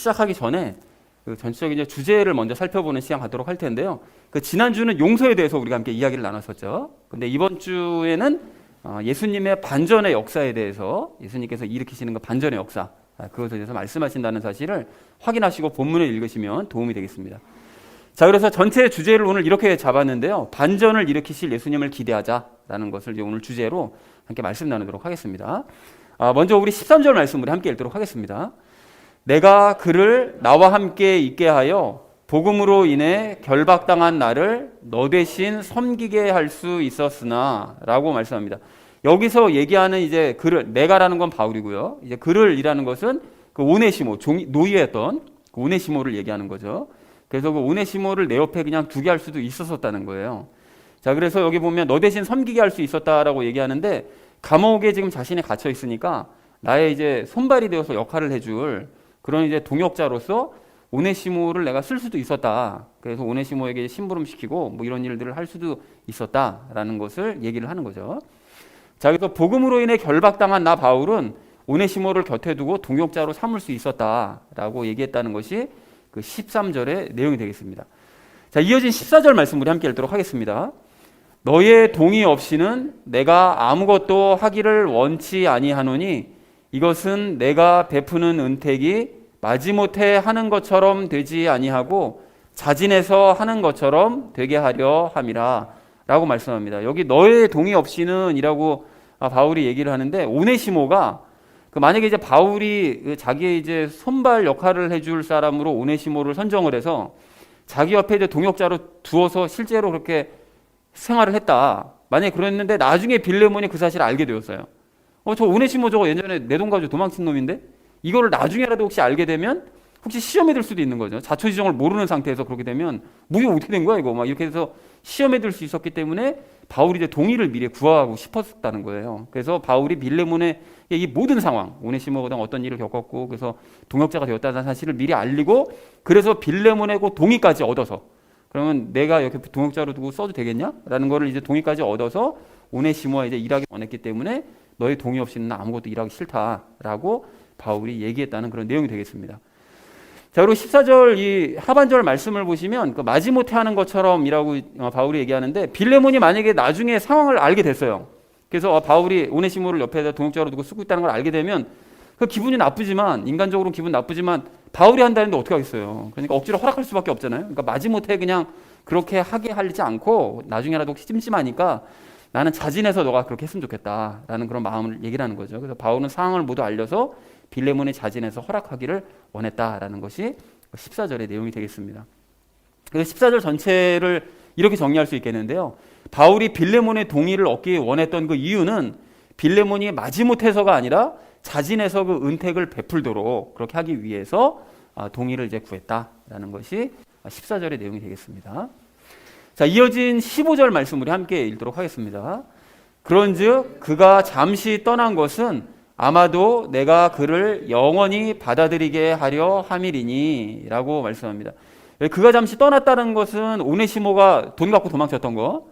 시작하기 전에 그 전체적인 이제 주제를 먼저 살펴보는 시간 갖도록 할 텐데요. 그 지난주는 용서에 대해서 우리가 함께 이야기를 나눴었죠. 근데 이번 주에는 예수님의 반전의 역사에 대해서, 예수님께서 일으키시는 그 반전의 역사, 그것에 대해서 말씀하신다는 사실을 확인하시고 본문을 읽으시면 도움이 되겠습니다. 자, 그래서 전체 주제를 오늘 이렇게 잡았는데요. 반전을 일으키실 예수님을 기대하자라는 것을 이제 오늘 주제로 함께 말씀 나누도록 하겠습니다. 먼저 우리 13절 말씀 우리 함께 읽도록 하겠습니다. 내가 그를 나와 함께 있게 하여 복음으로 인해 결박당한 나를 너 대신 섬기게 할 수 있었으나 라고 말씀합니다. 여기서 얘기하는 이제 그를, 내가라는 건 바울이고요. 이제 그를이라는 것은 그 오네시모, 노예였던 그 오네시모를 얘기하는 거죠. 그래서 그 오네시모를 내 옆에 그냥 두게 할 수도 있었다는 거예요. 자, 그래서 여기 보면 너 대신 섬기게 할 수 있었다라고 얘기하는데, 감옥에 지금 자신이 갇혀 있으니까 나의 이제 손발이 되어서 역할을 해줄 그런 이제 동역자로서 오네시모를 내가 쓸 수도 있었다. 그래서 오네시모에게 심부름시키고 뭐 이런 일들을 할 수도 있었다라는 것을 얘기를 하는 거죠. 자, 그래서 복음으로 인해 결박당한 나 바울은 오네시모를 곁에 두고 동역자로 삼을 수 있었다라고 얘기했다는 것이 그 13절의 내용이 되겠습니다. 자, 이어진 14절 말씀 우리 함께 읽도록 하겠습니다. 너의 동의 없이는 내가 아무것도 하기를 원치 아니하노니 이것은 내가 베푸는 은택이 마지못해 하는 것처럼 되지 아니하고 자진해서 하는 것처럼 되게 하려 함이라 라고 말씀합니다. 여기 너의 동의 없이는 이라고 바울이 얘기를 하는데, 오네시모가 만약에 이제 바울이 자기의 이제 손발 역할을 해줄 사람으로 오네시모를 선정을 해서 자기 옆에 이제 동역자로 두어서 실제로 그렇게 생활을 했다. 만약에 그랬는데 나중에 빌레몬이 그 사실을 알게 되었어요. 저 오네시모 저거 예전에 내 돈 가지고 도망친 놈인데 이거를 나중에라도 혹시 알게 되면 혹시 시험에 들 수도 있는 거죠. 자초지종을 모르는 상태에서 그렇게 되면 뭐 이거 어떻게 된 거야 이거 막 이렇게 해서 시험에 들 수 있었기 때문에 바울이 이제 동의를 미리 구하고 싶었다는 거예요. 그래서 바울이 빌레몬의 이 모든 상황, 오네시모가 어떤 일을 겪었고 그래서 동역자가 되었다는 사실을 미리 알리고, 그래서 빌레몬의 그 동의까지 얻어서, 그러면 내가 이렇게 동역자로 두고 써도 되겠냐? 라는 거를 이제 동의까지 얻어서 오네시모와 이제 일하기 원했기 때문에 너의 동의 없이는 나 아무것도 일하기 싫다라고 바울이 얘기했다는 그런 내용이 되겠습니다. 자, 그리고 14절 이 하반절 말씀을 보시면 그 마지못해 하는 것처럼이라고 바울이 얘기하는데, 빌레몬이 만약에 나중에 상황을 알게 됐어요. 그래서 바울이 오네시모를 옆에다 동역자로 두고 쓰고 있다는 걸 알게 되면 그 기분이 나쁘지만, 인간적으로 기분 나쁘지만 바울이 한다는데 어떻게 하겠어요. 그러니까 억지로 허락할 수밖에 없잖아요. 그러니까 마지못해 그냥 그렇게 하게 하지 않고 나중에라도 혹시 찜찜하니까 나는 자진해서 너가 그렇게 했으면 좋겠다라는 그런 마음을 얘기를 하는 거죠. 그래서 바울은 상황을 모두 알려서 빌레몬이 자진해서 허락하기를 원했다라는 것이 14절의 내용이 되겠습니다. 그래서 14절 전체를 이렇게 정리할 수 있겠는데요. 바울이 빌레몬의 동의를 얻기 원했던 그 이유는 빌레몬이 마지못해서가 아니라 자진해서 그 은택을 베풀도록 그렇게 하기 위해서 동의를 이제 구했다라는 것이 14절의 내용이 되겠습니다. 자, 이어진 15절 말씀 우리 함께 읽도록 하겠습니다. 그런즉 그가 잠시 떠난 것은 아마도 내가 그를 영원히 받아들이게 하려 함이리니 라고 말씀합니다. 그가 잠시 떠났다는 것은 오네시모가 돈 갖고 도망쳤던 거,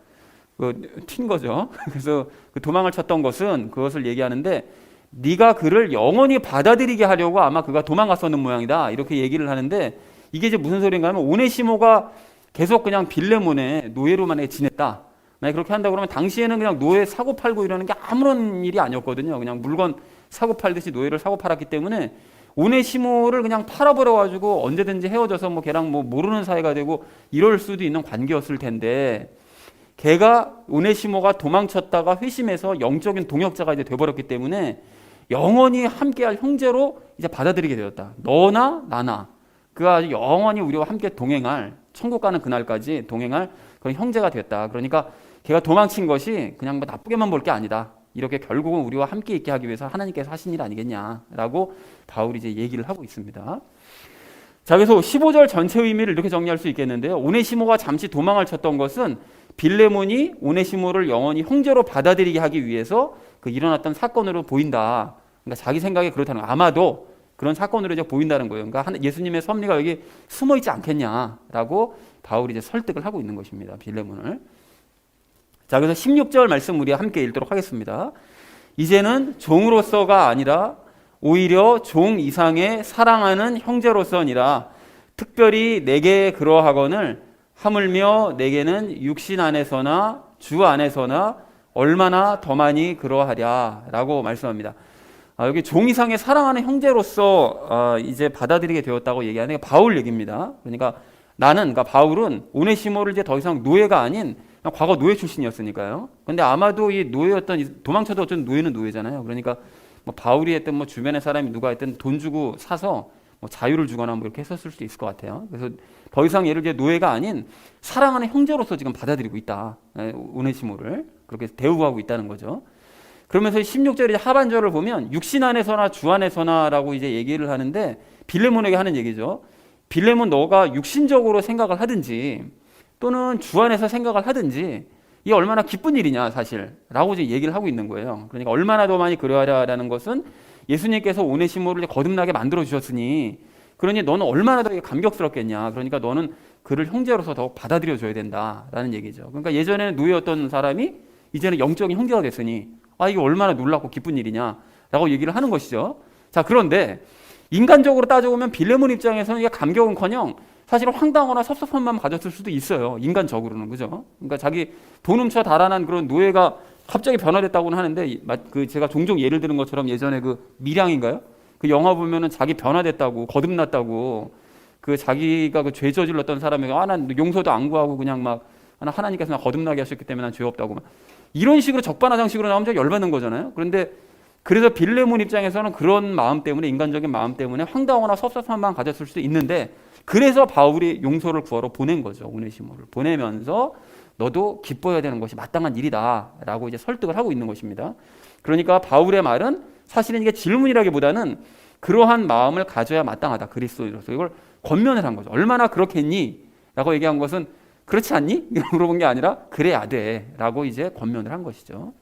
튄 거죠. 그래서 그 도망을 쳤던 것은 그것을 얘기하는데, 네가 그를 영원히 받아들이게 하려고 아마 그가 도망갔었는 모양이다 이렇게 얘기를 하는데, 이게 이제 무슨 소리인가 하면 오네시모가 계속 그냥 빌레몬의 노예로만 지냈다. 만약 그렇게 한다 그러면 당시에는 그냥 노예 사고 팔고 이러는 게 아무런 일이 아니었거든요. 그냥 물건 사고 팔듯이 노예를 사고 팔았기 때문에 오네시모를 그냥 팔아버려가지고 언제든지 헤어져서 뭐 걔랑 뭐 모르는 사이가 되고 이럴 수도 있는 관계였을 텐데, 걔가 오네시모가 도망쳤다가 회심해서 영적인 동역자가 이제 돼버렸기 때문에 영원히 함께할 형제로 이제 받아들이게 되었다. 너나 나나 그가 영원히 우리와 함께 동행할, 천국 가는 그날까지 동행할 그런 형제가 됐다. 그러니까 걔가 도망친 것이 그냥 뭐 나쁘게만 볼 게 아니다. 이렇게 결국은 우리와 함께 있게 하기 위해서 하나님께서 하신 일 아니겠냐라고 바울이 이제 얘기를 하고 있습니다. 자, 그래서 15절 전체 의미를 이렇게 정리할 수 있겠는데요. 오네시모가 잠시 도망을 쳤던 것은 빌레몬이 오네시모를 영원히 형제로 받아들이게 하기 위해서 그 일어났던 사건으로 보인다. 그러니까 자기 생각에 그렇다는 거, 아마도 그런 사건으로 이제 보인다는 거예요. 그러니까 예수님의 섭리가 여기 숨어 있지 않겠냐라고 바울이 이제 설득을 하고 있는 것입니다. 빌레몬을. 자, 그래서 16절 말씀 우리 함께 읽도록 하겠습니다. 이제는 종으로서가 아니라 오히려 종 이상의 사랑하는 형제로서니라. 특별히 내게 그러하거늘 하물며 내게는 육신 안에서나 주 안에서나 얼마나 더 많이 그러하랴 라고 말씀합니다. 여기 종 이상의 사랑하는 형제로서 이제 받아들이게 되었다고 얘기하는 게 바울 얘기입니다. 그러니까 그러니까 바울은 오네시모를 이제 더 이상 노예가 아닌 과거 노예 출신이었으니까요. 근데 아마도 이 노예였던, 도망쳐도 어쨌든 노예는 노예잖아요. 그러니까 뭐 바울이 했든 뭐 주변의 사람이 누가 했든 돈 주고 사서 뭐 자유를 주거나 뭐 이렇게 했었을 수도 있을 것 같아요. 그래서 더 이상 얘를 이제 노예가 아닌 사랑하는 형제로서 지금 받아들이고 있다. 오네시모를 그렇게 대우하고 있다는 거죠. 그러면서 16절 하반절을 보면 육신 안에서나 주 안에서나라고 이제 얘기를 하는데 빌레몬에게 하는 얘기죠. 빌레몬, 너가 육신적으로 생각을 하든지 또는 주 안에서 생각을 하든지 이게 얼마나 기쁜 일이냐 사실 라고 이제 얘기를 하고 있는 거예요. 그러니까 얼마나 더 많이 그러하라라는 것은 예수님께서 오네시모를 거듭나게 만들어 주셨으니, 그러니 너는 얼마나 더 감격스럽겠냐. 그러니까 너는 그를 형제로서 더욱 받아들여 줘야 된다라는 얘기죠. 그러니까 예전에는 노예였던 사람이 이제는 영적인 형제가 됐으니 이게 얼마나 놀랍고 기쁜 일이냐라고 얘기를 하는 것이죠. 자, 그런데 인간적으로 따져보면 빌레몬 입장에서는 이게 감격은커녕 사실은 황당하거나 섭섭한 마음 가졌을 수도 있어요. 인간적으로는. 그죠? 그러니까 자기 돈 훔쳐 달아난 그런 노예가 갑자기 변화됐다고는 하는데, 제가 종종 예를 드는 것처럼 예전에 그 밀양인가요? 그 영화 보면은 자기 변화됐다고, 거듭났다고, 그 자기가 그 죄 저질렀던 사람에게 난 용서도 안 구하고 그냥 막 하나님께서 나 거듭나게 하셨기 때문에 난 죄 없다고 막 이런 식으로 적반하장식으로 나오면 좀 열받는 거잖아요. 그런데 그래서 빌레몬 입장에서는 그런 마음 때문에, 인간적인 마음 때문에 황당하거나 섭섭한 마음 가졌을 수도 있는데, 그래서 바울이 용서를 구하러 보낸 거죠. 오네시모를 보내면서 너도 기뻐해야 되는 것이 마땅한 일이다 라고 이제 설득을 하고 있는 것입니다. 그러니까 바울의 말은 사실은 이게 질문이라기보다는 그러한 마음을 가져야 마땅하다, 그리스도인으로서. 이걸 권면을 한 거죠. 얼마나 그렇겠니? 라고 얘기한 것은 그렇지 않니? 물어본 게 아니라 그래야 돼 라고 이제 권면을 한 것이죠.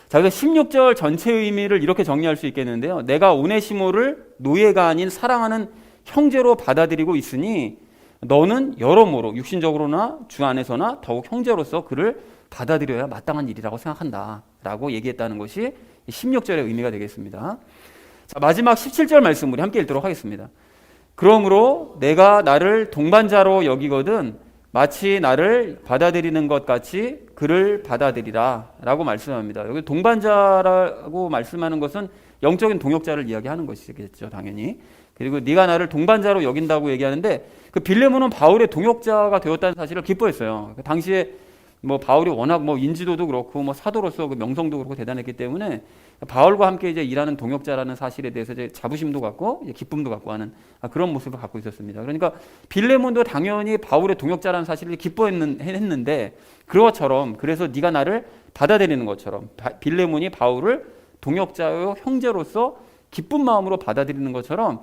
자, 그래서 16절 전체 의미를 이렇게 정리할 수 있겠는데요. 내가 오네시모를 노예가 아닌 사랑하는 형제로 받아들이고 있으니 너는 여러모로 육신적으로나 주 안에서나 더욱 형제로서 그를 받아들여야 마땅한 일이라고 생각한다 라고 얘기했다는 것이 16절의 의미가 되겠습니다. 자, 마지막 17절 말씀 우리 함께 읽도록 하겠습니다. 그러므로 내가 나를 동반자로 여기거든 마치 나를 받아들이는 것 같이 그를 받아들이라 라고 말씀합니다. 여기 동반자라고 말씀하는 것은 영적인 동역자를 이야기하는 것이겠죠, 당연히. 그리고 네가 나를 동반자로 여긴다고 얘기하는데, 그 빌레몬은 바울의 동역자가 되었다는 사실을 기뻐했어요. 당시에 뭐 바울이 워낙 뭐 인지도도 그렇고 뭐 사도로서 그 명성도 그렇고 대단했기 때문에 바울과 함께 이제 일하는 동역자라는 사실에 대해서 이제 자부심도 갖고 이제 기쁨도 갖고 하는 그런 모습을 갖고 있었습니다. 그러니까 빌레몬도 당연히 바울의 동역자라는 사실을 기뻐했는데, 그것처럼, 그래서 네가 나를 받아들이는 것처럼 빌레몬이 바울을 동역자요 형제로서 기쁜 마음으로 받아들이는 것처럼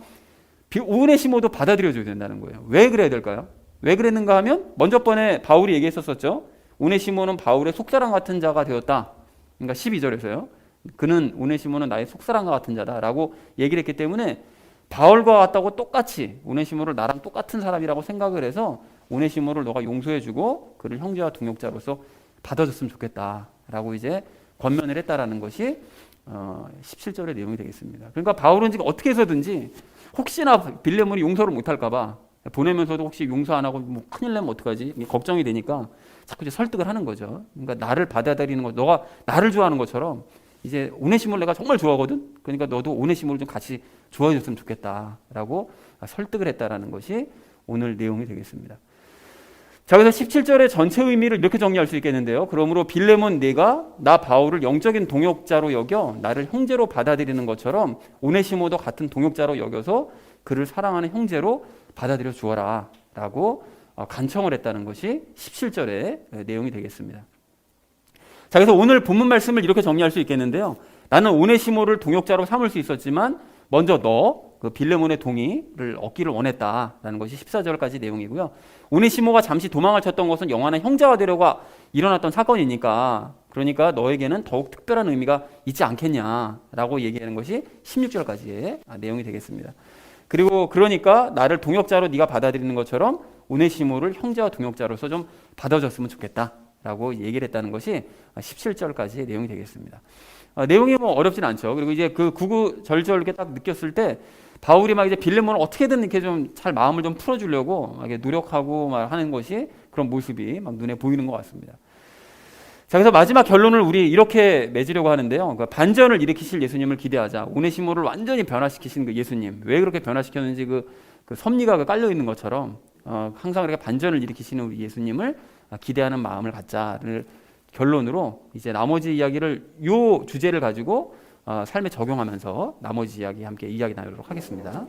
오네시모도 받아들여줘야 된다는 거예요. 왜 그래야 될까요? 왜 그랬는가 하면 먼저 번에 바울이 얘기했었죠. 오네시모는 바울의 속사람 같은 자가 되었다. 그러니까 12절에서요. 오네시모는 나의 속사람과 같은 자다라고 얘기를 했기 때문에 바울과 같다고 똑같이 오네시모를 나랑 똑같은 사람이라고 생각을 해서 오네시모를 너가 용서해주고 그를 형제와 동역자로서 받아줬으면 좋겠다라고 이제 권면을 했다라는 것이 17절의 내용이 되겠습니다. 그러니까 바울은 지금 어떻게 해서든지 혹시나 빌레몬이 용서를 못할까봐 보내면서도 혹시 용서 안 하고 뭐 큰일 나면 어떡하지? 걱정이 되니까 자꾸 이제 설득을 하는 거죠. 그러니까 나를 받아들이는 것, 너가 나를 좋아하는 것처럼 이제 오네시모를 내가 정말 좋아하거든. 그러니까 너도 오네시모를 좀 같이 좋아해줬으면 좋겠다라고 설득을 했다라는 것이 오늘 내용이 되겠습니다. 자, 그래서 17절의 전체 의미를 이렇게 정리할 수 있겠는데요. 그러므로 빌레몬 네가 나 바울을 영적인 동역자로 여겨 나를 형제로 받아들이는 것처럼 오네시모도 같은 동역자로 여겨서 그를 사랑하는 형제로 받아들여 주어라 라고 간청을 했다는 것이 17절의 내용이 되겠습니다. 자, 그래서 오늘 본문 말씀을 이렇게 정리할 수 있겠는데요. 나는 오네시모를 동역자로 삼을 수 있었지만 먼저 그 빌레몬의 동의를 얻기를 원했다라는 것이 14절까지 내용이고요. 오네시모가 잠시 도망을 쳤던 것은 영원한 형제가 되려고 일어났던 사건이니까, 그러니까 너에게는 더욱 특별한 의미가 있지 않겠냐라고 얘기하는 것이 16절까지의 내용이 되겠습니다. 그리고 그러니까 나를 동역자로 네가 받아들이는 것처럼 오네시모를 형제와 동역자로서 좀 받아줬으면 좋겠다라고 얘기를 했다는 것이 17절까지의 내용이 되겠습니다. 내용이 뭐 어렵진 않죠. 그리고 이제 그 구구절절 이렇게 딱 느꼈을 때 바울이 막 이제 빌레몬을 어떻게든 이렇게 좀 잘 마음을 좀 풀어주려고 막 이렇게 노력하고 막 하는 것이 그런 모습이 막 눈에 보이는 것 같습니다. 자, 그래서 마지막 결론을 우리 이렇게 맺으려고 하는데요. 그러니까 반전을 일으키실 예수님을 기대하자. 오네시모를 완전히 변화시키신 그 예수님. 왜 그렇게 변화시켰는지 그 섭리가 깔려 있는 것처럼 항상 그렇게 반전을 일으키시는 우리 예수님을 기대하는 마음을 갖자를 결론으로 이제 나머지 이야기를 요 주제를 가지고 삶에 적용하면서 나머지 이야기 함께 이야기 나누도록 하겠습니다.